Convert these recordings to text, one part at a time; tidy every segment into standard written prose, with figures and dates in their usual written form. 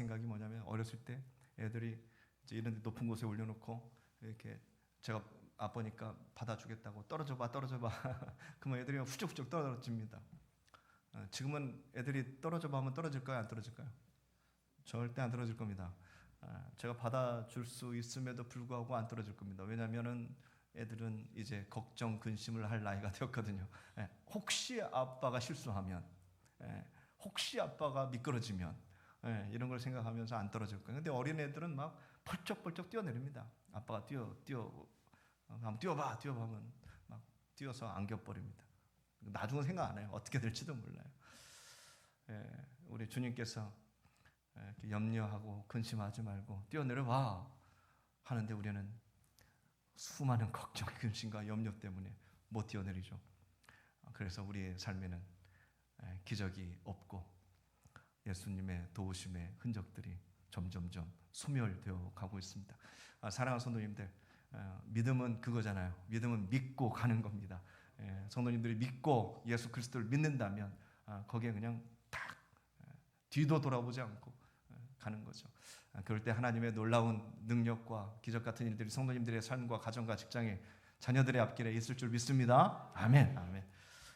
생각이 뭐냐면, 어렸을 때 애들이 이제 이런 높은 곳에 올려놓고 이렇게 제가 아빠니까 받아주겠다고 떨어져봐 그러면 애들이 후쩍후쩍 떨어집니다. 지금은 애들이 떨어져봐 하면 떨어질까요, 안 떨어질까요? 절대 안 떨어질 겁니다. 제가 받아줄 수 있음에도 불구하고 안 떨어질 겁니다. 왜냐하면은 애들은 이제 걱정, 근심을 할 나이가 되었거든요. 혹시 아빠가 실수하면, 혹시 아빠가 미끄러지면, 이런 걸 생각하면서 안 떨어질 거예요. 근데 어린 애들은 막 펄쩍펄쩍 뛰어내립니다. 아빠가 한번 뛰어봐 하면 막 뛰어서 안겨버립니다. 나중은 생각 안 해요. 어떻게 될지도 몰라요. 우리 주님께서 염려하고 근심하지 말고 뛰어내려와 하는데 우리는 수많은 걱정, 근심과 염려 때문에 못 뛰어내리죠. 그래서 우리의 삶에는 기적이 없고 예수님의 도우심의 흔적들이 점점점 소멸되어 가고 있습니다. 사랑하는 성도님들, 믿음은 그거잖아요. 믿음은 믿고 가는 겁니다. 성도님들이 믿고 예수 그리스도를 믿는다면 거기에 그냥 딱 뒤도 돌아보지 않고 가는 거죠. 그럴 때 하나님의 놀라운 능력과 기적 같은 일들이 성도님들의 삶과 가정과 직장에 자녀들의 앞길에 있을 줄 믿습니다. 아멘. 아멘.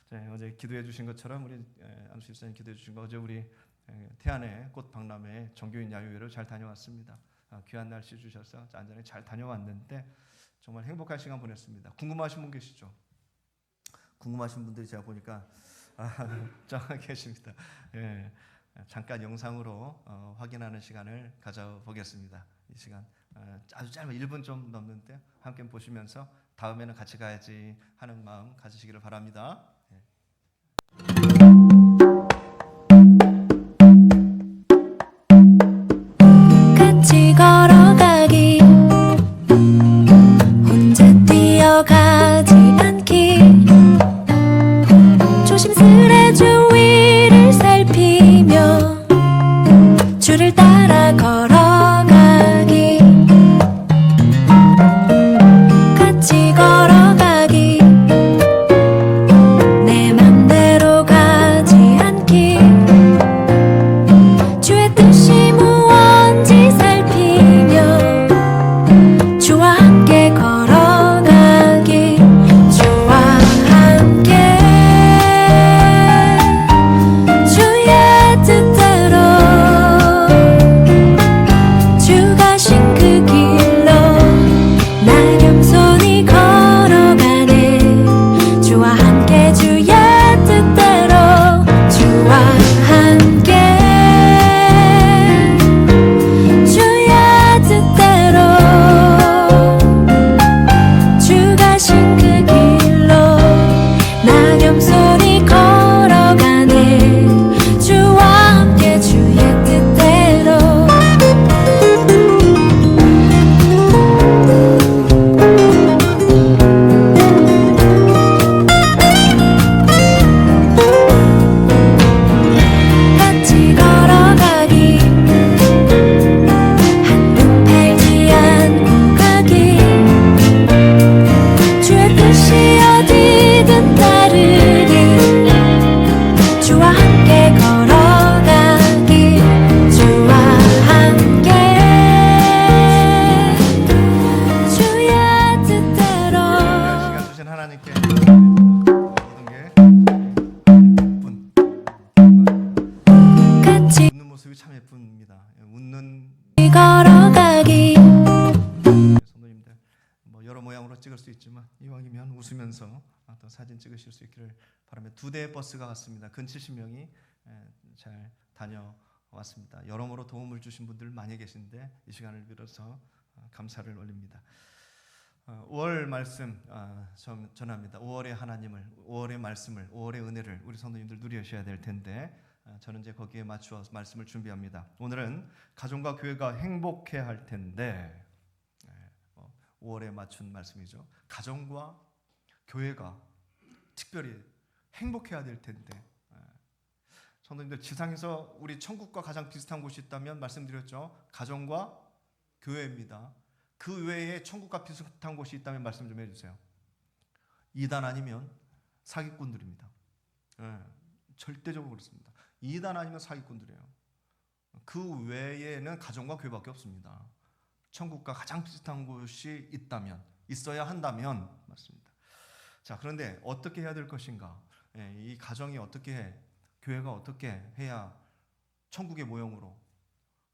자, 어제 기도해 주신 것처럼 우리 안수 집사님 기도해 주신 거, 어제 우리 태안의 꽃박람회 정교인 야유회를 잘 다녀왔습니다. 귀한 날씨 주셔서 안전히 잘 다녀왔는데 정말 행복한 시간 보냈습니다. 궁금하신 분 계시죠? 궁금하신 분들이 제가 보니까 계십니다. 잠깐 영상으로 확인하는 시간을 가져보겠습니다. 이 시간 아주 짧은 1분 좀 넘는데 함께 보시면서 다음에는 같이 가야지 하는 마음 가지시기를 바랍니다. 같이 걸어가기, 혼자 뛰어가지 않기, 조심스레 주위를 살피며 줄을 따라 걸어가기, 같이 걸어가기, 내 맘대로 가지 않기, 주의 뜻이 무언지 살피며 주와 함께 걸어가기, 주와 함께 주의 뜻대로 주 가신 그 길로 나 겸손히 걸어가네. 주와 함께 주의 뜻대로 주와 함께 주의 뜻대로 주 가신 그 길로 나 겸손히 걸어가네. 주와 함께 주의 뜻대로 같이 걸어가기, 한눈 팔지 않고 가기, 주의 뜻이 어디든 따르기, 주와 함께 걸어가기, 주와 함께 주의 뜻대로. 시간 주신 하나님께 모든 게 예쁜, 같이 웃는 모습이 참 예쁩니다. 웃는 걸어가기, 성도님들, 여러 모양으로 찍을 수 있지만 이왕이면 웃으면서 또 사진 찍으실 수 있기를 바라며 2대의 버스가 갔습니다. 근 70명이 잘 다녀왔습니다. 여러모로 도움을 주신 분들 많이 계신데 이 시간을 빌어서 감사를 올립니다. 5월 말씀 전합니다. 5월의 하나님을, 5월의 말씀을, 5월의 은혜를 우리 성도님들 누리셔야 될 텐데 저는 이제 거기에 맞추어 말씀을 준비합니다. 오늘은 가정과 교회가 행복해야 할 텐데 5월에 맞춘 말씀이죠. 가정과 교회가 특별히 행복해야 될 텐데, 성도님들, 지상에서 우리 천국과 가장 비슷한 곳이 있다면 말씀드렸죠. 가정과 교회입니다. 그 외에 천국과 비슷한 곳이 있다면 말씀 좀 해주세요. 이단 아니면 사기꾼들입니다. 절대적으로 그렇습니다. 이단 아니면 사기꾼들이에요. 그 외에는 가정과 교회밖에 없습니다. 천국과 가장 비슷한 곳이 있어야 한다면 맞습니다. 자, 그런데 어떻게 해야 될 것인가? 이 가정이 어떻게 교회가 어떻게 해야 천국의 모형으로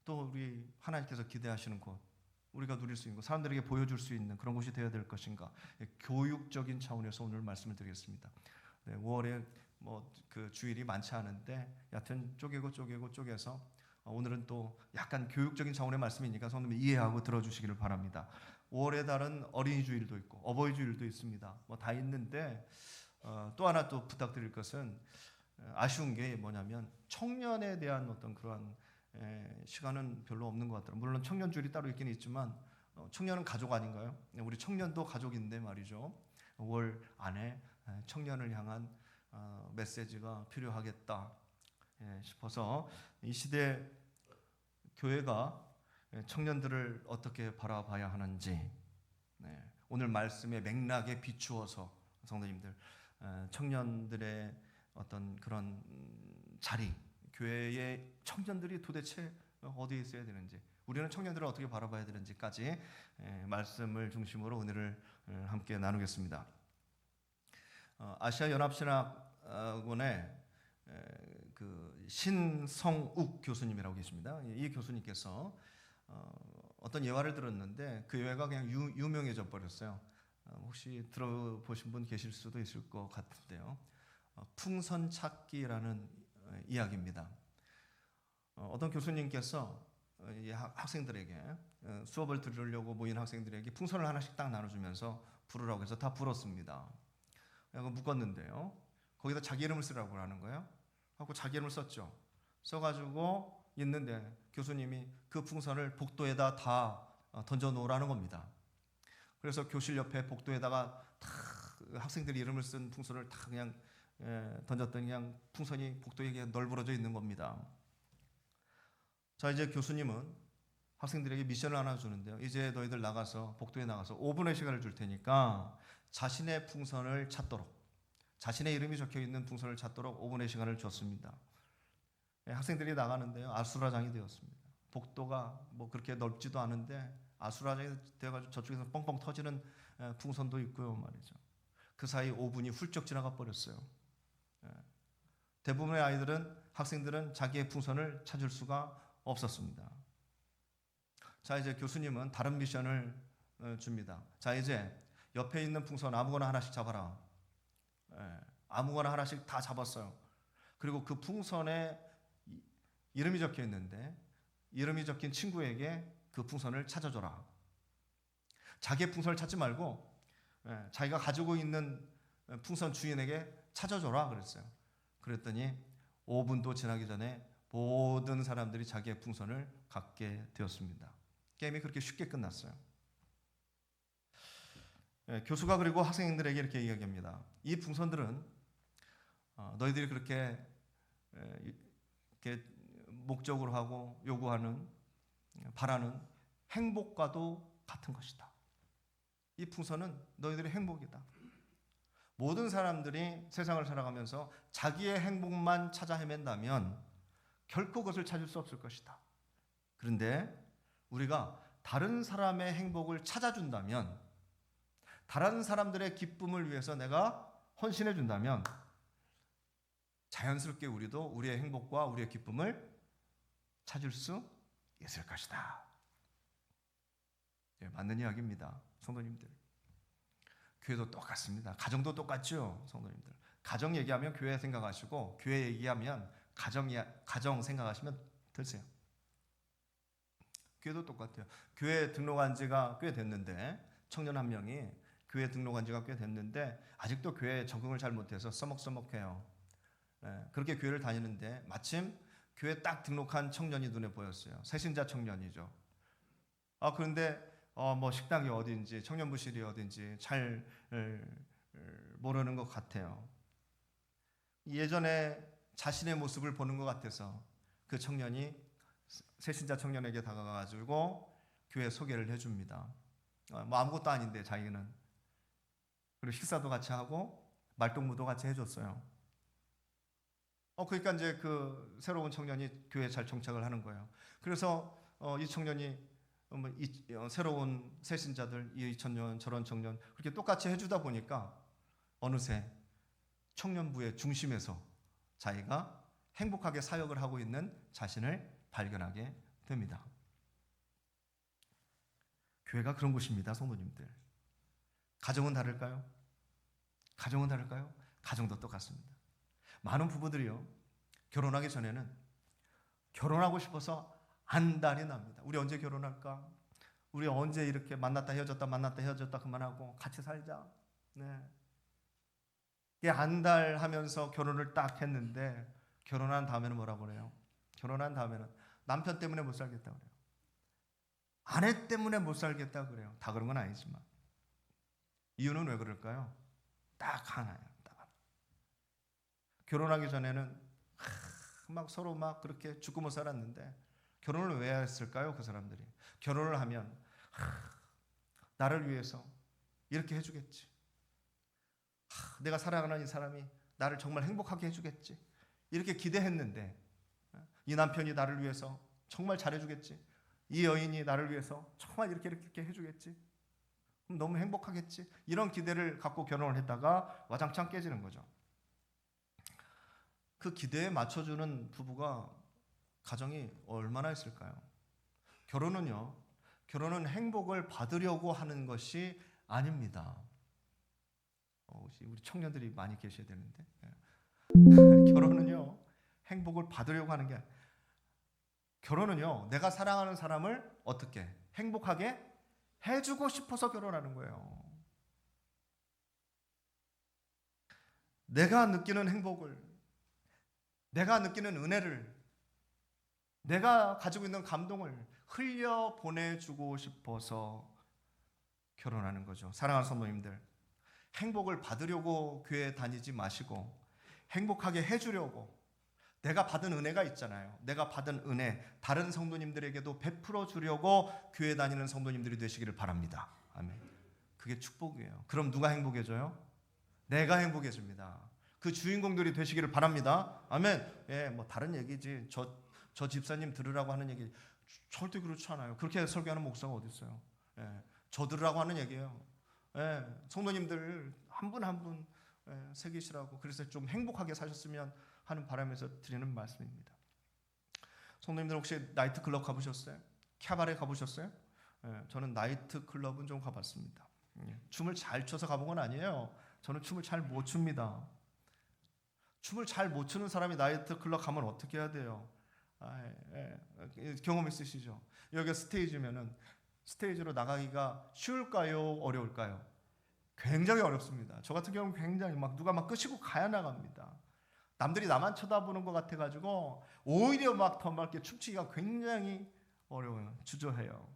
또 우리 하나님께서 기대하시는 곳, 우리가 누릴 수 있는 것, 사람들에게 보여줄 수 있는 그런 곳이 되어야 될 것인가? 교육적인 차원에서 오늘 말씀을 드리겠습니다. 5월에 그 주일이 많지 않은데 여하튼 쪼개서 오늘은 또 약간 교육적인 차원의 말씀이니까 성도님 이해하고 들어주시기를 바랍니다. 5월의 달은 어린이 주일도 있고 어버이 주일도 있습니다. 다 있는데 또 하나 또 부탁드릴 것은 아쉬운 게 뭐냐면 청년에 대한 어떤 그러한 시간은 별로 없는 것 같더라고요. 물론 청년 주일이 따로 있긴 있지만 청년은 가족 아닌가요? 우리 청년도 가족인데 말이죠. 5월 안에 청년을 향한 메시지가 필요하겠다 싶어서 이 시대 교회가 청년들을 어떻게 바라봐야 하는지 오늘 말씀의 맥락에 비추어서 성도님들 청년들의 어떤 그런 자리, 교회의 청년들이 도대체 어디에 있어야 되는지, 우리는 청년들을 어떻게 바라봐야 되는지까지 말씀을 중심으로 은혜를 함께 나누겠습니다. 아시아 연합신학원의 그 신성욱 교수님이라고 계십니다. 이 교수님께서 어떤 예화를 들었는데 그 예화가 그냥 유명해져 버렸어요. 혹시 들어보신 분 계실 수도 있을 것 같은데요. 풍선 찾기라는 이야기입니다. 어떤 교수님께서 학생들에게 수업을 들으려고 모인 학생들에게 풍선을 하나씩 딱 나눠주면서 부르라고 해서 다 불었습니다. 묶었는데요. 거기다 자기 이름을 쓰라고 하는 거예요. 하고 자기 이름을 썼죠. 써가지고 있는데 교수님이 그 풍선을 복도에다 다 던져 놓으라는 겁니다. 그래서 교실 옆에 복도에다가 다 학생들이 이름을 쓴 풍선을 다 그냥 던졌더니 그냥 풍선이 복도에 그냥 널브러져 있는 겁니다. 자, 이제 교수님은 학생들에게 미션을 하나 주는데요. 이제 너희들 나가서 복도에 나가서 5분의 시간을 줄 테니까 자신의 풍선을 찾도록, 자신의 이름이 적혀 있는 풍선을 찾도록 5분의 시간을 줬습니다. 학생들이 나가는데요. 아수라장이 되었습니다. 복도가 그렇게 넓지도 않은데 아수라장이 되어가지고 저쪽에서 뻥뻥 터지는 풍선도 있고요 말이죠. 그 사이 5분이 훌쩍 지나가 버렸어요. 대부분의 학생들은 자기의 풍선을 찾을 수가 없었습니다. 자, 이제 교수님은 다른 미션을 줍니다. 자, 이제 옆에 있는 풍선 아무거나 하나씩 잡아라. 아무거나 하나씩 다 잡았어요. 그리고 그 풍선에 이름이 적혀 있는데 이름이 적힌 친구에게 그 풍선을 찾아줘라. 자기의 풍선을 찾지 말고 자기가 가지고 있는 풍선 주인에게 찾아줘라 그랬어요. 그랬더니 5분도 지나기 전에 모든 사람들이 자기의 풍선을 갖게 되었습니다. 게임이 그렇게 쉽게 끝났어요. 교수가 그리고 학생들에게 이렇게 이야기합니다. 이 풍선들은 너희들이 그렇게 목적으로 하고 요구하는, 바라는 행복과도 같은 것이다. 이 풍선은 너희들의 행복이다. 모든 사람들이 세상을 살아가면서 자기의 행복만 찾아 헤맨다면 결코 그것을 찾을 수 없을 것이다. 그런데 우리가 다른 사람의 행복을 찾아준다면, 다른 사람들의 기쁨을 위해서 내가 헌신해 준다면 자연스럽게 우리도 우리의 행복과 우리의 기쁨을 찾을 수 있을 것이다. 맞는 이야기입니다. 성도님들. 교회도 똑같습니다. 가정도 똑같죠. 성도님들. 가정 얘기하면 교회 생각하시고 교회 얘기하면 가정 생각하시면 되세요. 교회도 똑같아요. 교회 등록한 지가 꽤 됐는데, 청년 한 명이 교회 등록한 지가 꽤 됐는데 아직도 교회에 적응을 잘 못해서 써먹써먹해요. 그렇게 교회를 다니는데 마침 교회 딱 등록한 청년이 눈에 보였어요. 새신자 청년이죠. 그런데 식당이 어딘지, 청년부실이 어딘지 잘 모르는 것 같아요. 예전에 자신의 모습을 보는 것 같아서 그 청년이 새신자 청년에게 다가가가지고 교회 소개를 해줍니다. 아무것도 아닌데 자기는. 그리고 식사도 같이 하고 말동무도 같이 해줬어요. 그러니까 이제 그 새로운 청년이 교회에 잘 정착을 하는 거예요. 그래서 이 청년이 새로운 새신자들, 이 청년 저런 청년 그렇게 똑같이 해주다 보니까 어느새 청년부의 중심에서 자기가 행복하게 사역을 하고 있는 자신을 발견하게 됩니다. 교회가 그런 곳입니다, 성도님들. 가정은 다를까요? 가정은 다를까요? 가정도 똑같습니다. 많은 부부들이요, 결혼하기 전에는 결혼하고 싶어서 안달이 납니다. 우리 언제 결혼할까? 우리 언제 이렇게 만났다 헤어졌다 그만하고 같이 살자. 네. 이게 안달하면서 결혼을 딱 했는데 결혼한 다음에는 뭐라고 그래요? 결혼한 다음에는 남편 때문에 못 살겠다 그래요. 아내 때문에 못 살겠다 그래요. 다 그런 건 아니지만 이유는 왜 그럴까요? 딱 하나예요. 딱 하나. 결혼하기 전에는 막 서로 막 그렇게 죽고 못 살았는데 결혼을 왜 했을까요? 그 사람들이 결혼을 하면 나를 위해서 이렇게 해주겠지. 내가 사랑하는 이 사람이 나를 정말 행복하게 해주겠지. 이렇게 기대했는데 이 남편이 나를 위해서 정말 잘해주겠지. 이 여인이 나를 위해서 정말 이렇게 해주겠지. 그럼 너무 행복하겠지. 이런 기대를 갖고 결혼을 했다가 와장창 깨지는 거죠. 그 기대에 맞춰주는 부부가 가정이 얼마나 있을까요? 결혼은 행복을 받으려고 하는 것이 아닙니다. 혹시 우리 청년들이 많이 계셔야 되는데 결혼은요 행복을 받으려고 하는 게 아니에요. 결혼은요 내가 사랑하는 사람을 어떻게 행복하게 해주고 싶어서 결혼하는 거예요. 내가 느끼는 행복을, 내가 느끼는 은혜를, 내가 가지고 있는 감동을 흘려보내주고 싶어서 결혼하는 거죠. 사랑하는 성도님들, 행복을 받으려고 교회 다니지 마시고 행복하게 해주려고, 내가 받은 은혜가 있잖아요. 내가 받은 은혜 다른 성도님들에게도 베풀어 주려고 교회 다니는 성도님들이 되시기를 바랍니다. 아멘. 그게 축복이에요. 그럼 누가 행복해져요? 내가 행복해집니다. 그 주인공들이 되시기를 바랍니다. 아멘. 예, 뭐 다른 얘기지. 저 집사님 들으라고 하는 얘기 절대 그렇지 않아요. 그렇게 설교하는 목사가 어디 있어요? 예, 저 들으라고 하는 얘기예요. 예, 성도님들 한 분 한 분 새기시라고, 그래서 좀 행복하게 사셨으면 하는 바람에서 드리는 말씀입니다. 성도님들 혹시 나이트클럽 가보셨어요? 캬바레 가보셨어요? 예, 저는 나이트클럽은 좀 가봤습니다. 춤을 잘 춰서 가본 건 아니에요. 저는 춤을 잘 못 춥니다. 춤을 잘 못 추는 사람이 나이트클럽 가면 어떻게 해야 돼요? 경험 있으시죠? 여기가 스테이지면은 스테이지로 나가기가 쉬울까요? 어려울까요? 굉장히 어렵습니다. 저 같은 경우는 굉장히 막 누가 막 끄시고 가야 나갑니다. 남들이 나만 쳐다보는 것 같아가지고 오히려 막 더 막 이렇게 춤추기가 굉장히 어려워요. 주저해요.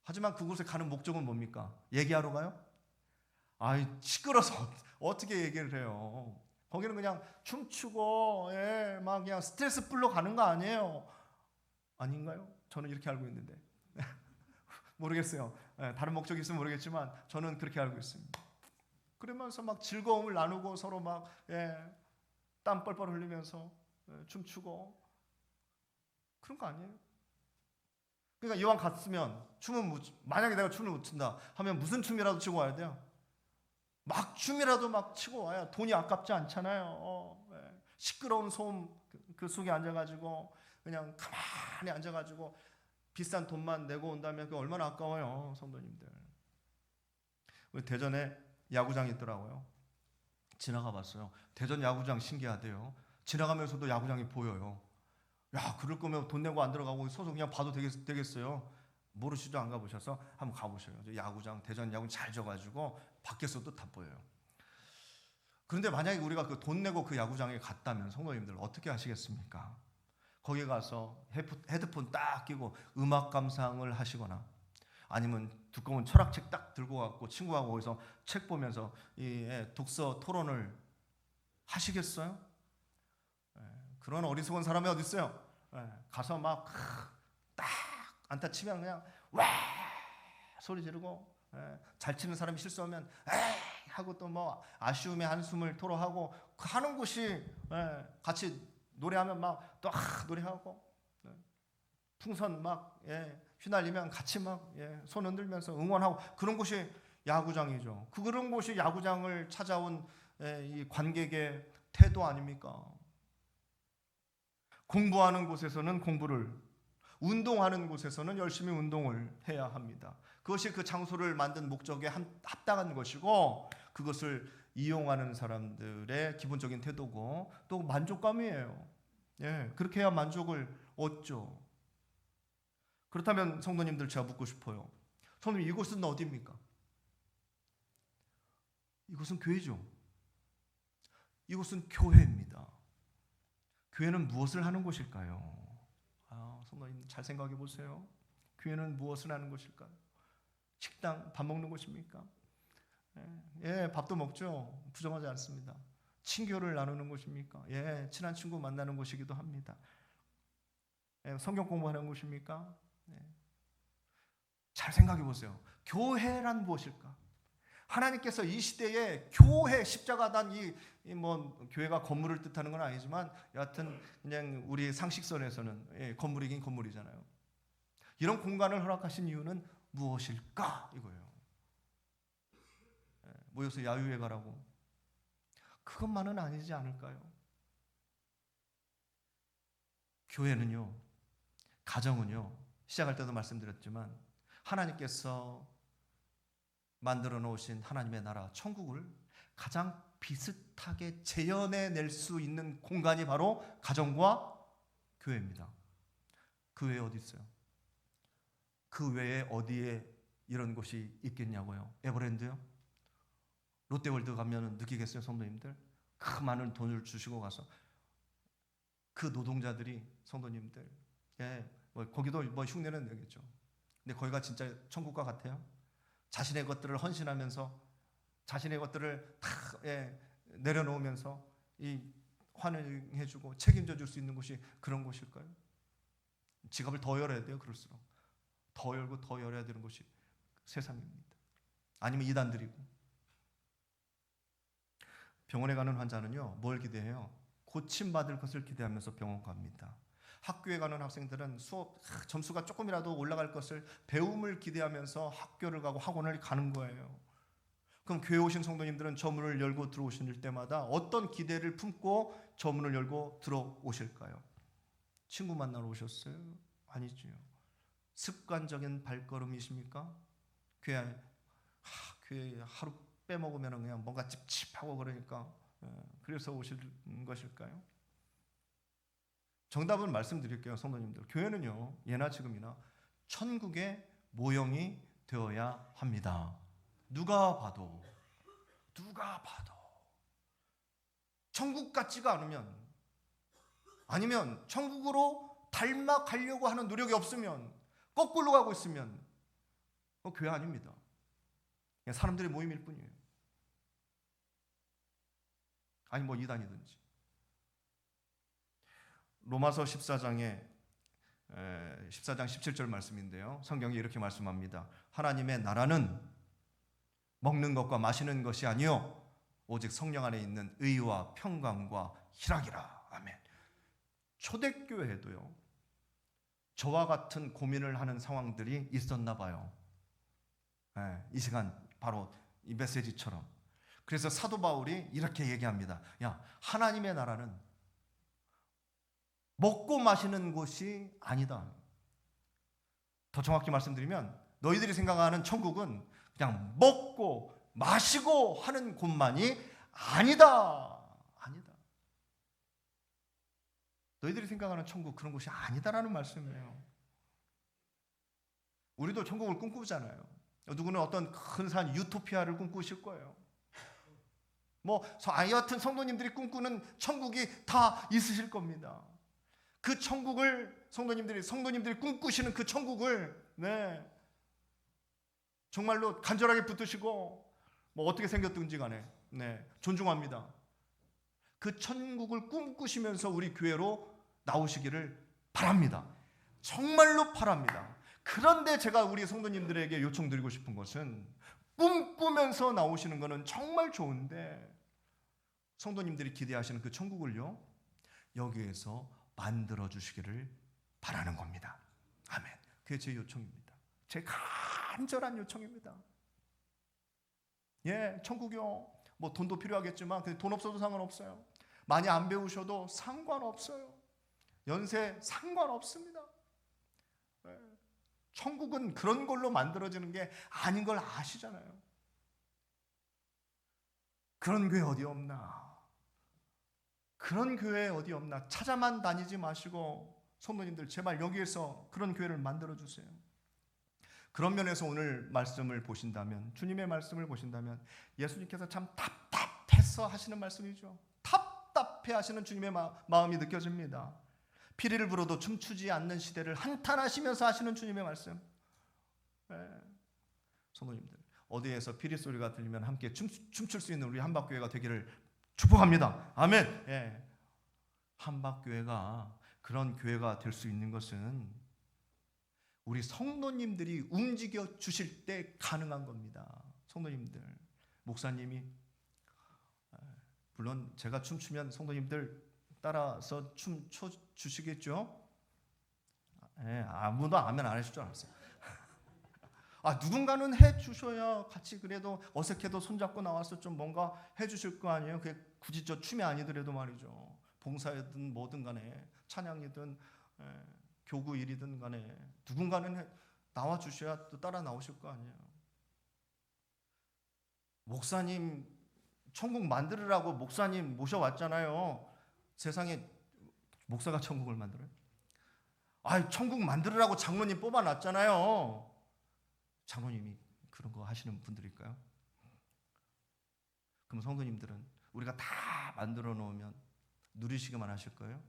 하지만 그곳에 가는 목적은 뭡니까? 얘기하러 가요? 아이 시끄러서 어떻게 얘기를 해요? 거기는 그냥 춤추고 막 그냥 스트레스 풀러 가는 거 아니에요? 아닌가요? 저는 이렇게 알고 있는데 모르겠어요. 다른 목적이 있으면 모르겠지만 저는 그렇게 알고 있습니다. 그러면서 막 즐거움을 나누고 서로 막 땀 뻘뻘 흘리면서 춤추고 그런 거 아니에요? 그러니까 이왕 갔으면 만약에 내가 춤을 못 춘다 하면 무슨 춤이라도 추고 와야 돼요. 막 춤이라도 막 치고 와야 돈이 아깝지 않잖아요. 시끄러운 소음 그 속에 앉아가지고 그냥 가만히 앉아가지고 비싼 돈만 내고 온다면 그 얼마나 아까워요, 성도님들. 우리 대전에 야구장이 있더라고요. 지나가 봤어요. 대전 야구장 신기하대요. 지나가면서도 야구장이 보여요. 야, 그럴 거면 돈 내고 안 들어가고 서서 그냥 봐도 되겠어요. 모르시죠? 안 가보셔서 한번 가보셔요. 야구장, 대전 야구장 잘 져가지고 밖에서도 다 보여요. 그런데 만약에 우리가 그 돈 내고 그 야구장에 갔다면 성도님들 어떻게 하시겠습니까? 거기 가서 헤드폰 딱 끼고 음악 감상을 하시거나 아니면 두꺼운 철학책 딱 들고 갖고 친구하고 거기서 책 보면서 이 독서 토론을 하시겠어요? 그런 어리석은 사람이 어디 있어요? 가서 막 딱 안타 치면 그냥 와 소리 지르고 잘 치는 사람이 실수하면 하고 또 뭐 아쉬움의 한숨을 토로하고 하는 곳이 같이 노래하면 막 또 노래하고 풍선 막 휘날리면 같이 막 손 흔들면서 응원하고 그런 곳이 야구장이죠. 그런 곳이 야구장을 찾아온 이 관객의 태도 아닙니까? 공부하는 곳에서는 공부를, 운동하는 곳에서는 열심히 운동을 해야 합니다. 그것이 그 장소를 만든 목적에 합당한 것이고 그것을 이용하는 사람들의 기본적인 태도고 또 만족감이에요. 그렇게 해야 만족을 얻죠. 그렇다면 성도님들 제가 묻고 싶어요. 성도님, 이곳은 어디입니까? 이곳은 교회죠. 이곳은 교회입니다. 교회는 무엇을 하는 곳일까요? 성도님 잘 생각해 보세요. 교회는 무엇을 하는 곳일까요? 식당, 밥 먹는 곳입니까? 밥도 먹죠. 부정하지 않습니다. 친교를 나누는 곳입니까? 친한 친구 만나는 곳이기도 합니다. 성경 공부하는 곳입니까? 잘 생각해 보세요. 교회란 무엇일까? 하나님께서 이 시대에 교회, 십자가단 뭐 교회가 건물을 뜻하는 건 아니지만 여하튼 그냥 우리 상식선에서는 건물이긴 건물이잖아요. 이런 공간을 허락하신 이유는 무엇일까? 이거예요. 모여서 야유회 가라고. 그것만은 아니지 않을까요? 교회는요, 가정은요, 시작할 때도 말씀드렸지만 하나님께서 만들어 놓으신 하나님의 나라 천국을 가장 비슷하게 재현해낼 수 있는 공간이 바로 가정과 교회입니다. 그 외에 어디 있어요? 그 외에 어디에 이런 곳이 있겠냐고요? 에버랜드요? 롯데월드 가면 느끼겠어요, 성도님들? 그 많은 돈을 주시고 가서 그 노동자들이 성도님들, 뭐 거기도 뭐 흉내는 내겠죠. 근데 거기가 진짜 천국과 같아요? 자신의 것들을 헌신하면서 자신의 것들을 다 내려놓으면서 환영해주고 책임져 줄 수 있는 곳이 그런 곳일까요? 지갑을 더 열어야 돼요. 그럴수록 더 열고 더 열어야 되는 곳이 세상입니다. 아니면 이단들이고. 병원에 가는 환자는요, 뭘 기대해요? 고침받을 것을 기대하면서 병원 갑니다. 학교에 가는 학생들은 수업 점수가 조금이라도 올라갈 것을, 배움을 기대하면서 학교를 가고 학원을 가는 거예요. 그럼 교회 오신 성도님들은 저 문을 열고 들어오실 때마다 어떤 기대를 품고 저 문을 열고 들어오실까요? 친구 만나러 오셨어요? 아니죠. 습관적인 발걸음이십니까? 교회 하루 빼먹으면 그냥 뭔가 찝찝하고 그러니까 그래서 오신 것일까요? 정답은 말씀드릴게요, 성도님들. 교회는요, 예나 지금이나 천국의 모형이 되어야 합니다. 누가 봐도 천국 같지가 않으면, 아니면 천국으로 닮아가려고 하는 노력이 없으면, 거꾸로 가고 있으면 교회 아닙니다. 그냥 사람들의 모임일 뿐이에요. 아니 뭐 이단이든지. 로마서 14장 17절 말씀인데요, 성경이 이렇게 말씀합니다. 하나님의 나라는 먹는 것과 마시는 것이 아니요 오직 성령 안에 있는 의와 평강과 희락이라. 아멘. 초대교회에도요, 저와 같은 고민을 하는 상황들이 있었나 봐요. 이 시간 바로 이 메시지처럼. 그래서 사도 바울이 이렇게 얘기합니다. 하나님의 나라는 먹고 마시는 곳이 아니다. 더 정확히 말씀드리면 너희들이 생각하는 천국은 그냥 먹고 마시고 하는 곳만이 아니다. 너희들이 생각하는 천국, 그런 곳이 아니다라는 말씀이에요. 우리도 천국을 꿈꾸잖아요. 누구는 어떤 근사한 유토피아를 꿈꾸실 거예요. 여하튼 성도님들이 꿈꾸는 천국이 다 있으실 겁니다. 그 천국을 성도님들이 꿈꾸시는 그 천국을 정말로 간절하게 붙드시고 어떻게 생겼든지 간에 존중합니다. 그 천국을 꿈꾸시면서 우리 교회로 나오시기를 바랍니다. 정말로 바랍니다. 그런데 제가 우리 성도님들에게 요청드리고 싶은 것은 꿈꾸면서 나오시는 거는 정말 좋은데 성도님들이 기대하시는 그 천국을요, 여기에서 만들어 주시기를 바라는 겁니다. 아멘. 그게 제 요청입니다. 제 간절한 요청입니다. 예, 천국이요. 뭐 돈도 필요하겠지만 돈 없어도 상관없어요. 많이 안 배우셔도 상관없어요. 연세 상관없습니다. 예. 천국은 그런 걸로 만들어지는 게 아닌 걸 아시잖아요. 그런 교회 어디 없나? 그런 교회 어디 없나? 찾아만 다니지 마시고 성도님들 제발 여기에서 그런 교회를 만들어 주세요. 그런 면에서 오늘 말씀을 보신다면, 주님의 말씀을 보신다면 예수님께서 참 답답해서 하시는 말씀이죠. 답답해 하시는 주님의 마음이 느껴집니다. 피리를 불어도 춤추지 않는 시대를 한탄하시면서 하시는 주님의 말씀. 네. 성도님들, 어디에서 피리 소리가 들리면 함께 춤출 수 있는 우리 한박교회가 되기를 축복합니다. 아멘. 네. 한박교회가 그런 교회가 될 수 있는 것은 우리 성도님들이 움직여 주실 때 가능한 겁니다. 성도님들, 목사님이, 물론 제가 춤추면 성도님들 따라서 춤춰 주시겠죠? 예, 아무도 아멘 안 하실 줄 알았어요. 누군가는 해 주셔야 같이, 그래도 어색해도 손잡고 나와서 좀 뭔가 해 주실 거 아니에요? 그게 굳이 저 춤이 아니더라도 말이죠. 봉사든 뭐든 간에, 찬양이든 교구 일이든 간에 누군가는 나와 주셔야 또 따라 나오실 거 아니에요. 목사님 천국 만들으라고 목사님 모셔왔잖아요. 세상에 목사가 천국을 만들어요? 천국 만들으라고 장로님 뽑아놨잖아요. 장로님이 그런 거 하시는 분들일까요? 그럼 성도님들은 우리가 다 만들어 놓으면 누리시기만 하실 거예요?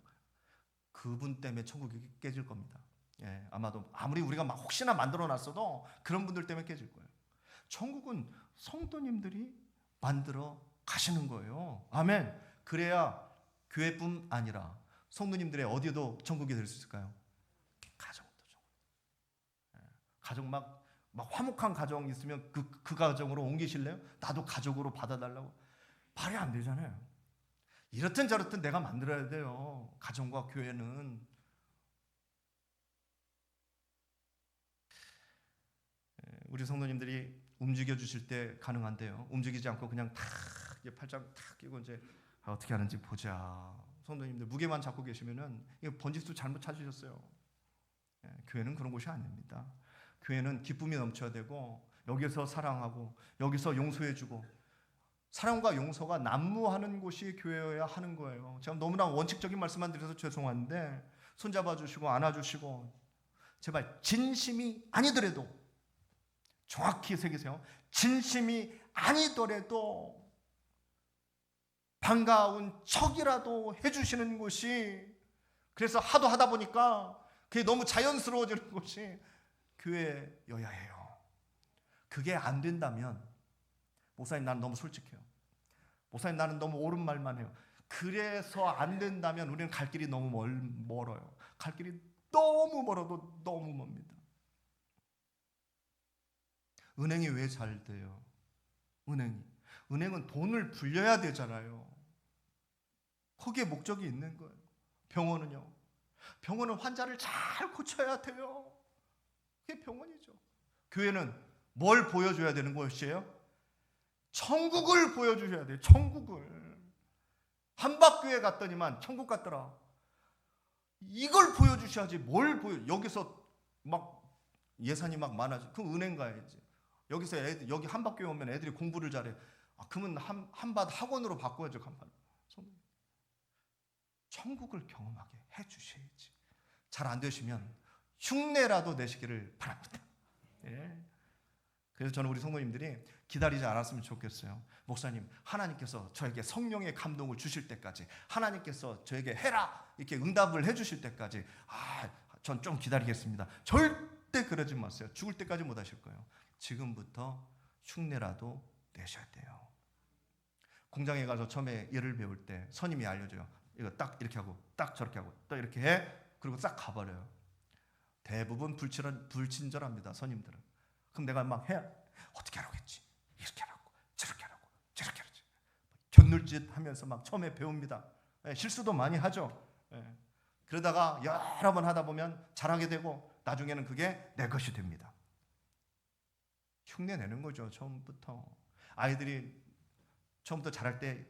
그분 때문에 천국이 깨질 겁니다. 예, 아마도 아무리 우리가 막 혹시나 만들어 놨어도 그런 분들 때문에 깨질 거예요. 천국은 성도님들이 만들어 가시는 거예요. 아멘. 그래야 교회뿐 아니라 성도님들의 어디에도 천국이 될 수 있을까요? 가정도 천국. 예, 가정 막 화목한 가정 있으면 그 가정으로 옮기실래요? 나도 가족으로 받아달라고. 말이 안 되잖아요. 이렇든 저렇든 내가 만들어야 돼요. 가정과 교회는. 우리 성도님들이 움직여 주실 때 가능한데요. 움직이지 않고 그냥 탁 팔짱 탁 끼고 이제 어떻게 하는지 보자. 성도님들 무게만 잡고 계시면은 이거 번지수 잘못 찾으셨어요. 교회는 그런 곳이 아닙니다. 교회는 기쁨이 넘쳐야 되고, 여기서 사랑하고 여기서 용서해주고, 사랑과 용서가 난무하는 곳이 교회여야 하는 거예요. 제가 너무나 원칙적인 말씀만 드려서 죄송한데 손잡아 주시고 안아주시고, 제발 진심이 아니더라도 정확히 새기세요. 진심이 아니더라도 반가운 척이라도 해주시는 곳이, 그래서 하다 보니까 그게 너무 자연스러워지는 곳이 교회여야 해요. 그게 안 된다면, 목사님 나는 너무 솔직해요. 목사님 나는 너무 옳은 말만 해요. 그래서 안 된다면 우리는 갈 길이 너무 멀어요. 갈 길이 너무 멀어도 너무 멉니다. 은행이 왜 잘 돼요? 은행은 돈을 불려야 되잖아요. 거기에 목적이 있는 거예요. 병원은 환자를 잘 고쳐야 돼요. 그게 병원이죠. 교회는 뭘 보여줘야 되는 것이에요? 천국을 보여주셔야 돼요. 천국을. 한박교회 갔더니만 천국 같더라. 이걸 보여주셔야지. 뭘 여기서 막 예산이 막 많아져. 그럼 은행 가야지. 여기서 여기 한박교회 오면 애들이 공부를 잘해. 그러면 한밭 학원으로 바꿔야죠. 간판. 천국을 경험하게 해주셔야지. 잘 안 되시면 흉내라도 내시기를 바랍니다. 예. 그래서 저는 우리 성도님들이 기다리지 않았으면 좋겠어요. 목사님, 하나님께서 저에게 성령의 감동을 주실 때까지, 하나님께서 저에게 해라 이렇게 응답을 해주실 때까지 전 좀 기다리겠습니다. 절대 그러지 마세요. 죽을 때까지 못 하실 거예요. 지금부터 흉내라도 내셔야 돼요. 공장에 가서 처음에 일을 배울 때 선임이 알려줘요. 이거 딱 이렇게 하고 딱 저렇게 하고 또 이렇게 해. 그리고 싹 가버려요. 대부분 불친절합니다. 선임들은. 그럼 내가 막 해. 어떻게 하라고 했지? 눈물짓 하면서 막 처음에 배웁니다. 실수도 많이 하죠. 그러다가 여러 번 하다 보면 잘하게 되고 나중에는 그게 내 것이 됩니다. 흉내 내는 거죠. 처음부터. 아이들이 처음부터 잘할 때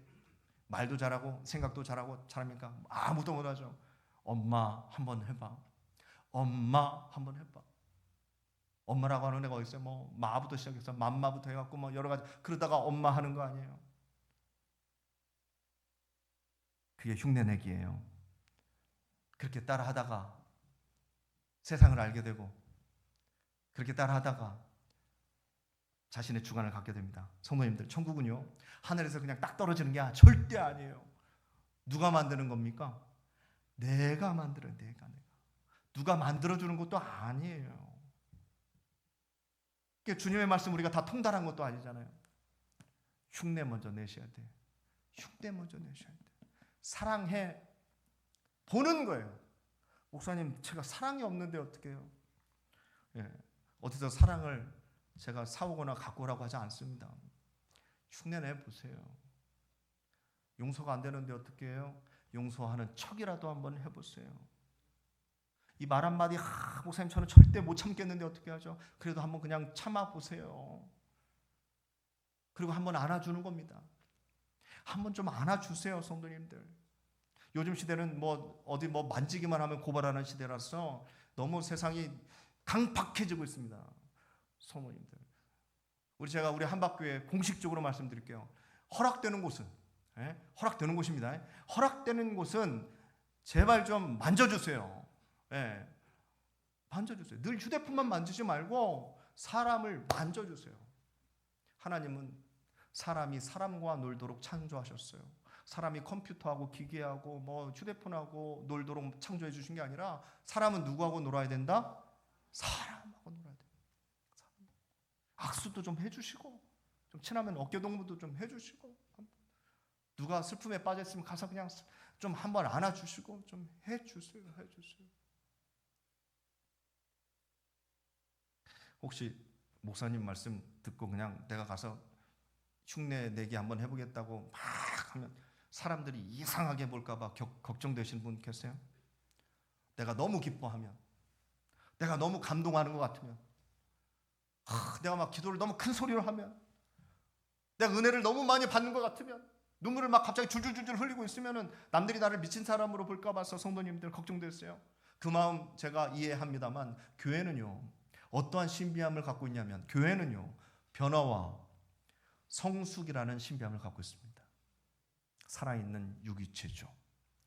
말도 잘하고 생각도 잘하고 잘합니까? 아무도 못하죠. 엄마 한번 해봐. 엄마 한번 해봐. 엄마라고 하는 애가 어디 있어요? 뭐 마부터 시작해서 맘마부터 해갖고 뭐 여러 가지 그러다가 엄마 하는 거 아니에요. 그게 흉내내기예요. 그렇게 따라하다가 세상을 알게 되고 그렇게 따라하다가 자신의 주관을 갖게 됩니다. 성도님들, 천국은요 하늘에서 그냥 딱 떨어지는 게 절대 아니에요. 누가 만드는 겁니까? 내가 만들어요. 내가. 누가 만들어주는 것도 아니에요. 주님의 말씀 우리가 다 통달한 것도 아니잖아요. 흉내 먼저 내셔야 돼. 흉내 먼저 내셔야 돼. 사랑해 보는 거예요. 목사님, 제가 사랑이 없는데 어떻게 해요? 어디서 사랑을 제가 사오거나 갖고 오라고 하지 않습니다. 흉내 내보세요. 용서가 안 되는데 어떻게 해요? 용서하는 척이라도 한번 해보세요. 이 말 한마디, 목사님 저는 절대 못 참겠는데 어떻게 하죠? 그래도 한번 그냥 참아보세요. 그리고 한번 안아주는 겁니다. 한번 좀 안아주세요, 성도님들. 요즘 시대는 어디 만지기만 하면 고발하는 시대라서 너무 세상이 강팍해지고 있습니다. 성도님들, 우리 한박교회 공식적으로 말씀드릴게요. 허락되는 곳은 허락되는 곳입니다. 허락되는 곳은 제발 좀 만져주세요. 만져주세요. 늘 휴대폰만 만지지 말고 사람을 만져주세요. 하나님은 사람이 사람과 놀도록 창조하셨어요. 사람이 컴퓨터하고 기계하고 휴대폰하고 놀도록 창조해 주신 게 아니라 사람은 누구하고 놀아야 된다? 사람하고 놀아야 된다. 악수도 좀 해주시고, 좀 친하면 어깨동무도 좀 해주시고, 누가 슬픔에 빠졌으면 가서 그냥 좀 한번 안아주시고 좀 해주세요. 혹시 목사님 말씀 듣고 그냥 내가 가서 흉내 내기 한번 해보겠다고 막 하면 사람들이 이상하게 볼까봐 걱정되시는 분 계세요? 내가 너무 기뻐하면, 내가 너무 감동하는 것 같으면, 내가 막 기도를 너무 큰 소리로 하면, 내가 은혜를 너무 많이 받는 것 같으면, 눈물을 막 갑자기 줄줄줄줄 흘리고 있으면 남들이 나를 미친 사람으로 볼까 봐서 성도님들 걱정됐어요. 그 마음 제가 이해합니다만, 교회는요 어떠한 신비함을 갖고 있냐면, 교회는요 변화와 성숙이라는 신비함을 갖고 있습니다. 살아있는 유기체죠.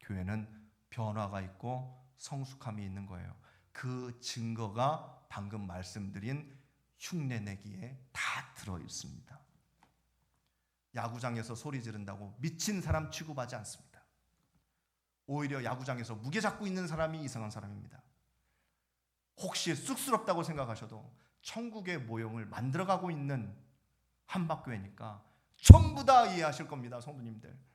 교회는 변화가 있고 성숙함이 있는 거예요. 그 증거가 방금 말씀드린 흉내내기에 다 들어있습니다. 야구장에서 소리 지른다고 미친 사람 취급하지 않습니다. 오히려 야구장에서 무게 잡고 있는 사람이 이상한 사람입니다. 혹시 쑥스럽다고 생각하셔도 천국의 모형을 만들어가고 있는 한박교회니까 전부 다 이해하실 겁니다, 성도님들.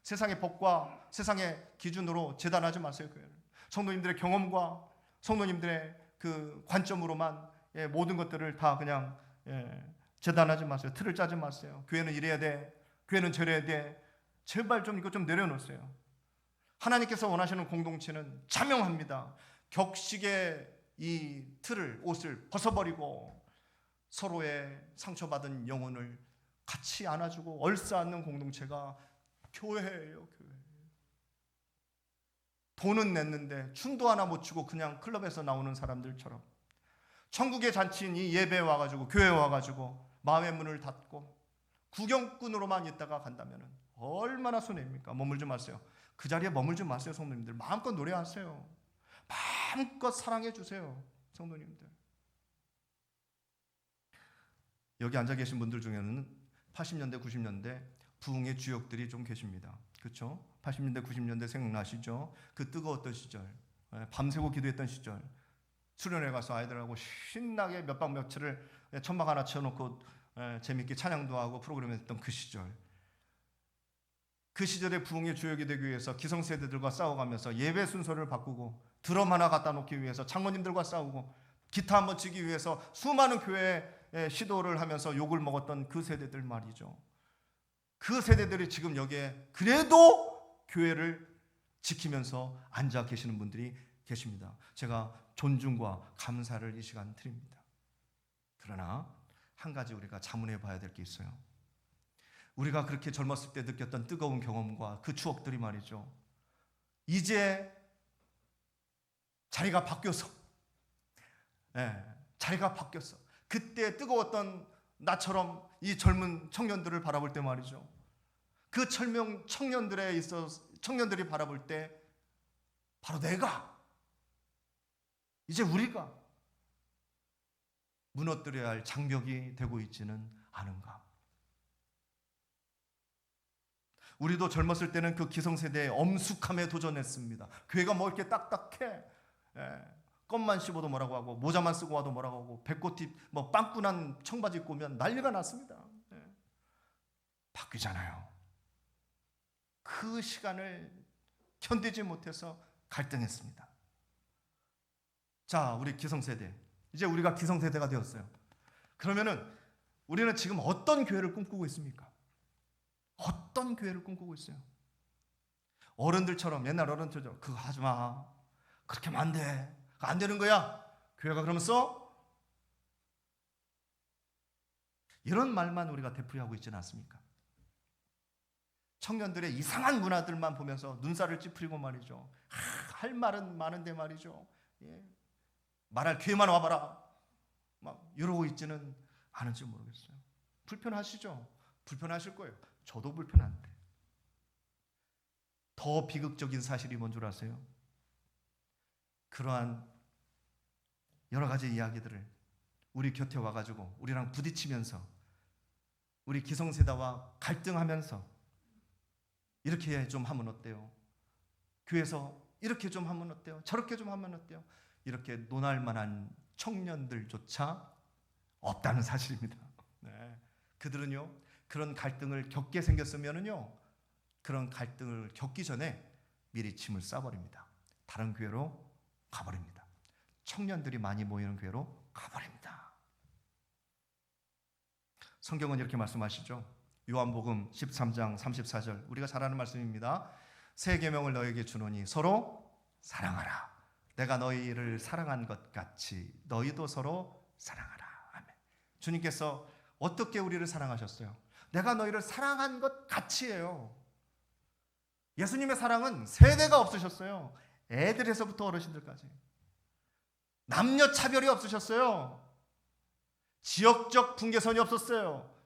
세상의 법과 세상의 기준으로 재단하지 마세요. 교회를. 성도님들의 경험과 성도님들의 그 관점으로만 모든 것들을 다 그냥 재단하지 마세요. 틀을 짜지 마세요. 교회는 이래야 돼, 교회는 저래야 돼. 제발 좀 이거 좀 내려놓으세요. 하나님께서 원하시는 공동체는 자명합니다. 격식의 이 틀을, 옷을 벗어버리고 서로의 상처받은 영혼을 같이 안아주고 얼싸안는 공동체가 교회예요. 교회. 돈은 냈는데 춤도 하나 못 추고 그냥 클럽에서 나오는 사람들처럼, 천국의 잔치인 이 예배에 와가지고, 교회에 와가지고 마음의 문을 닫고 구경꾼으로만 있다가 간다면 얼마나 손해입니까? 머물지 마세요. 그 자리에 머물지 마세요. 성도님들, 마음껏 노래하세요. 마음껏 사랑해 주세요. 성도님들, 여기 앉아 계신 분들 중에는 80년대 90년대 부흥의 주역들이 좀 계십니다. 그렇죠? 80년대 90년대 생각나시죠? 그 뜨거웠던 시절, 밤새고 기도했던 시절, 수련회 가서 아이들하고 신나게 몇 박 며칠을 천막 하나 쳐놓고 재밌게 찬양도 하고 프로그램 했던 그 시절, 그 시절의 부흥의 주역이 되기 위해서 기성세대들과 싸워가면서 예배 순서를 바꾸고 드럼 하나 갖다 놓기 위해서 장로님들과 싸우고 기타 한번 치기 위해서 수많은 교회에 시도를 하면서 욕을 먹었던 그 세대들 말이죠. 그 세대들이 지금 여기에 그래도 교회를 지키면서 앉아 계시는 분들이 계십니다. 제가 존중과 감사를 이 시간 드립니다. 그러나 한 가지 우리가 자문해 봐야 될 게 있어요. 우리가 그렇게 젊었을 때 느꼈던 뜨거운 경험과 그 추억들이 말이죠, 이제 자리가 바뀌어서, 자리가 바뀌었어. 그때 뜨거웠던 나처럼 이 젊은 청년들을 바라볼 때 말이죠, 그 청년들이 바라볼 때 바로 내가, 이제 우리가 무너뜨려야 할 장벽이 되고 있지는 않은가. 우리도 젊었을 때는 그 기성세대의 엄숙함에 도전했습니다. 교회가 뭐 이렇게 딱딱해, 껌만 씹어도 뭐라고 하고 모자만 쓰고 와도 뭐라고 하고 배꼽티 뭐 빵꾸난 청바지 입고 오면 난리가 났습니다. 바뀌잖아요. 그 시간을 견디지 못해서 갈등했습니다. 자, 우리 기성세대, 이제 우리가 기성세대가 되었어요. 그러면은 우리는 지금 어떤 교회를 꿈꾸고 있습니까? 어떤 교회를 꿈꾸고 있어요? 어른들처럼, 옛날 어른들처럼 그거 하지 마, 그렇게 하면 안 돼, 그거 안 되는 거야, 교회가 그러면서 이런 말만 우리가 되풀이하고 있지는 않습니까? 청년들의 이상한 문화들만 보면서 눈살을 찌푸리고 말이죠, 할 말은 많은데 말이죠, 말할 기회만 와봐라, 막 이러고 있지는 않은지 모르겠어요. 불편하시죠? 불편하실 거예요. 저도 불편한데. 더 비극적인 사실이 뭔 줄 아세요? 그러한 여러 가지 이야기들을 우리 곁에 와가지고 우리랑 부딪히면서 우리 기성세대와 갈등하면서 이렇게 좀 하면 어때요? 교회에서 이렇게 좀 하면 어때요? 저렇게 좀 하면 어때요? 이렇게 논할 만한 청년들조차 없다는 사실입니다. 그들은요, 그런 갈등을 겪게 생겼으면은요, 그런 갈등을 겪기 전에 미리 짐을 싸버립니다. 다른 교회로 가버립니다. 청년들이 많이 모이는 교회로 가버립니다. 성경은 이렇게 말씀하시죠. 요한복음 13장 34절, 우리가 잘 아는 말씀입니다. 새 계명을 너에게 주노니 서로 사랑하라. 내가 너희를 사랑한 것 같이 너희도 서로 사랑하라. 아멘. 주님께서 어떻게 우리를 사랑하셨어요? 내가 너희를 사랑한 것 같이예요. 예수님의 사랑은 세대가 없으셨어요. 애들에서부터 어르신들까지. 남녀 차별이 없으셨어요. 지역적 분계선이 없었어요.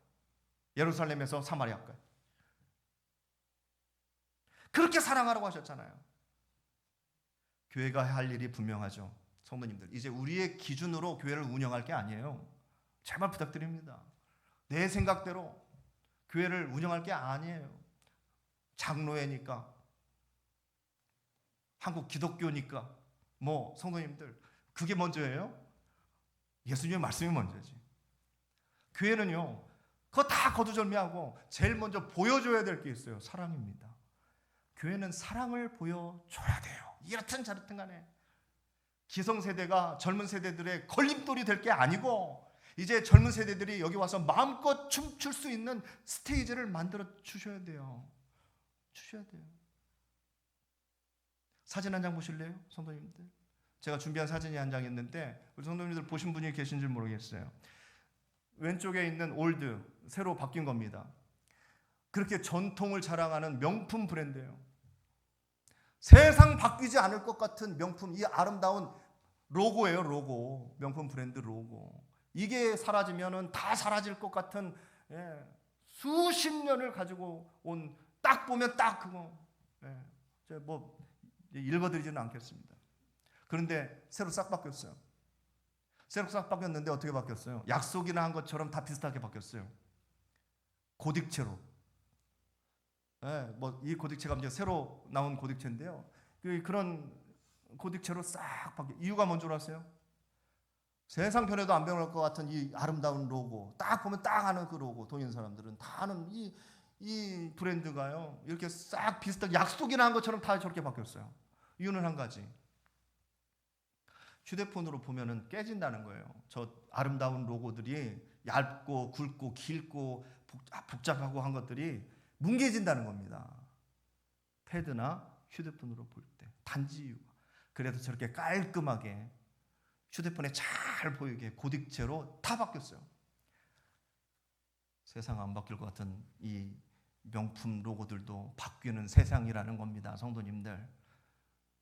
예루살렘에서 사마리아까지. 그렇게 사랑하라고 하셨잖아요. 교회가 할 일이 분명하죠. 성도님들, 이제 우리의 기준으로 교회를 운영할 게 아니에요. 제발 부탁드립니다. 내 생각대로 교회를 운영할 게 아니에요. 장로회니까, 한국 기독교니까, 뭐 성도님들, 그게 먼저예요? 예수님의 말씀이 먼저지. 교회는요, 그거 다 거두절미하고 제일 먼저 보여줘야 될 게 있어요. 사랑입니다. 교회는 사랑을 보여줘야 돼요. 이렇든 저렇든 간에. 기성세대가 젊은 세대들의 걸림돌이 될 게 아니고, 이제 젊은 세대들이 여기 와서 마음껏 춤출 수 있는 스테이지를 만들어 주셔야 돼요. 주셔야 돼요. 사진 한 장 보실래요? 성도님들, 제가 준비한 사진이 한 장 있는데 우리 성도님들 보신 분이 계신지 모르겠어요. 왼쪽에 있는 올드, 새로 바뀐 겁니다. 그렇게 전통을 자랑하는 명품 브랜드예요. 세상 바뀌지 않을 것 같은 명품, 이 아름다운 로고예요. 로고, 명품 브랜드 로고. 이게 사라지면은 다 사라질 것 같은, 수십 년을 가지고 온, 딱 보면 딱 그거, 제가 뭐 읽어드리지는 않겠습니다. 그런데 새로 싹 바뀌었어요. 새로 싹 바뀌었는데 어떻게 바뀌었어요? 약속이나 한 것처럼 다 비슷하게 바뀌었어요. 고딕체로. 뭐 이 고딕체가 이제 새로 나온 고딕체인데요. 그런 고딕체로 싹 바뀌어. 이유가 뭔 줄 아세요? 세상 변해도 안 변할 것 같은 이 아름다운 로고, 딱 보면 딱 아는 그 로고, 돈 있는 사람들은 다 아는 이 브랜드가요, 이렇게 싹 비슷하게 약속이나 한 것처럼 다 저렇게 바뀌었어요. 이유는 한 가지. 휴대폰으로 보면은 깨진다는 거예요. 저 아름다운 로고들이 얇고 굵고 길고 복잡하고 한 것들이 뭉개진다는 겁니다. 패드나 휴대폰으로 볼 때. 단지 이유가. 그래도 저렇게 깔끔하게 휴대폰에 잘 보이게 고딕체로 다 바뀌었어요. 세상 안 바뀔 것 같은 이 명품 로고들도 바뀌는 세상이라는 겁니다. 성도님들,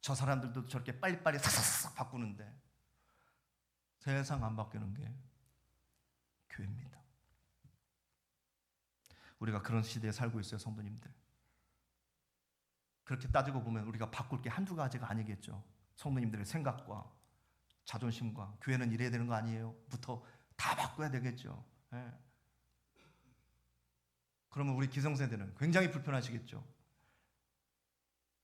저 사람들도 저렇게 빨리빨리 싹싹싹 바꾸는데 세상 안 바뀌는 게 교회입니다. 우리가 그런 시대에 살고 있어요. 성도님들, 그렇게 따지고 보면 우리가 바꿀 게 한두 가지가 아니겠죠. 성도님들의 생각과 자존심과 교회는 이래야 되는 거 아니에요? 부터 다 바꿔야 되겠죠. 예. 그러면 우리 기성세대는 굉장히 불편하시겠죠.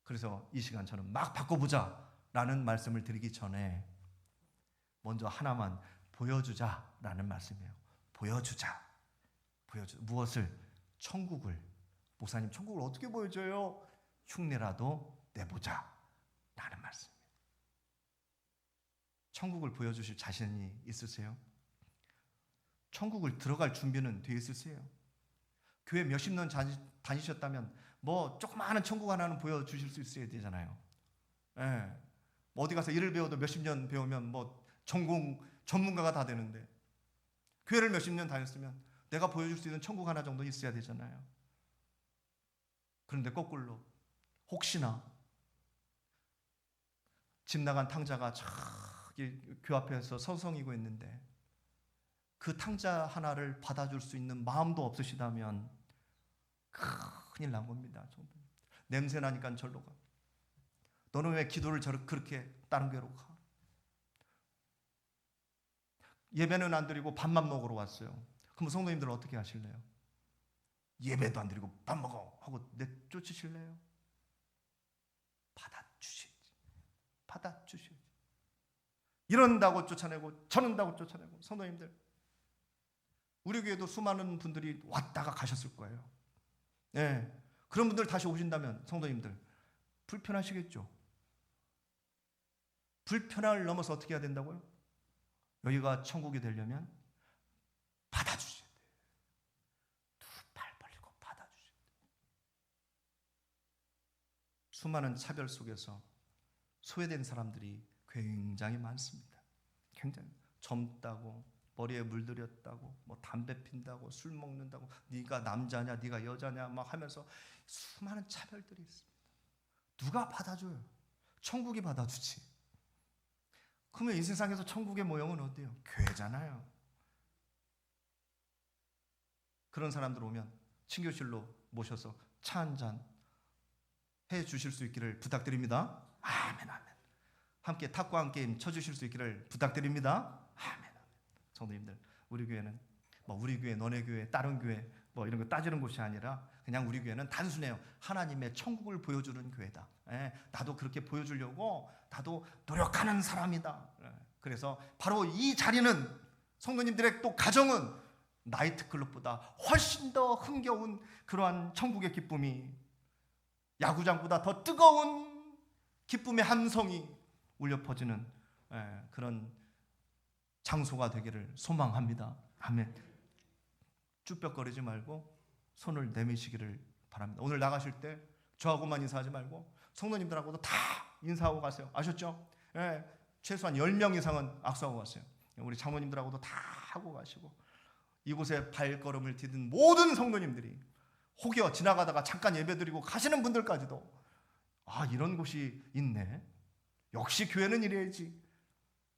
그래서 이 시간 저는 막 바꿔보자 라는 말씀을 드리기 전에 먼저 하나만 보여주자라는 말씀이에요. 보여주자. 무엇을? 천국을. 목사님, 천국을 어떻게 보여줘요? 흉내라도 내보자 라는 말씀이에요. 천국을 보여주실 자신이 있으세요? 천국을 들어갈 준비는 돼 있으세요? 교회 몇십 년 다니셨다면 뭐 조그마한 천국 하나는 보여주실 수 있어야 되잖아요. 예. 뭐 어디 가서 일을 배워도 몇십 년 배우면 뭐 전문가가 다 되는데, 교회를 몇십 년 다녔으면 내가 보여줄 수 있는 천국 하나 정도 있어야 되잖아요. 그런데 거꾸로 혹시나 집 나간 탕자가 저기 교 앞에서 서성이고 있는데 그 탕자 하나를 받아줄 수 있는 마음도 없으시다면 큰일 난 겁니다. 냄새 나니까 절로 가. 너는 왜 기도를 그렇게 다른 교회로 가? 예배는 안 드리고 밥만 먹으러 왔어요. 그럼 성도님들은 어떻게 하실래요? 예배도 안 드리고 밥 먹어 하고 내쫓으실래요? 받아주셔야지. 이런다고 쫓아내고 저런다고 쫓아내고. 성도님들, 우리 교회도 수많은 분들이 왔다가 가셨을 거예요. 네. 그런 분들 다시 오신다면 성도님들 불편하시겠죠. 불편함을 넘어서 어떻게 해야 된다고요? 여기가 천국이 되려면 받아주셔야 돼요. 두 팔 벌리고 받아주셔야 돼요. 수많은 차별 속에서 소외된 사람들이 굉장히 많습니다. 굉장히 젊다고, 머리에 물들였다고, 뭐 담배 핀다고, 술 먹는다고, 네가 남자냐 네가 여자냐 막 하면서 수많은 차별들이 있습니다. 누가 받아줘요? 천국이 받아주지. 그러면 이 세상에서 천국의 모형은 어때요? 교회잖아요. 그런 사람들 오면 친교실로 모셔서 차 한잔 해주실 수 있기를 부탁드립니다. 아멘, 아멘. 함께 탁구한 게임 쳐주실 수 있기를 부탁드립니다. 아멘. 성도님들, 우리 교회는 뭐 우리 교회, 너네 교회, 다른 교회 뭐 이런 거 따지는 곳이 아니라 그냥 우리 교회는 단순해요. 하나님의 천국을 보여주는 교회다. 나도 그렇게 보여주려고 나도 노력하는 사람이다. 그래서 바로 이 자리는, 성도님들의 또 가정은 나이트클럽보다 훨씬 더 흥겨운 그러한 천국의 기쁨이, 야구장보다 더 뜨거운 기쁨의 함성이 울려 퍼지는 그런 장소가 되기를 소망합니다. 아멘. 쭈뼛거리지 말고 손을 내미시기를 바랍니다. 오늘 나가실 때 저하고만 인사하지 말고 성도님들하고도 다 인사하고 가세요. 아셨죠? 최소한 10명 이상은 악수하고 가세요. 우리 장로님들하고도 다 하고 가시고, 이곳에 발걸음을 디딘 모든 성도님들이 혹여 지나가다가 잠깐 예배드리고 가시는 분들까지도 이런 곳이 있네, 역시 교회는 이래야지,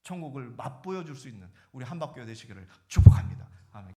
천국을 맛보여 줄 수 있는 우리 한박교회 되시기를 축복합니다.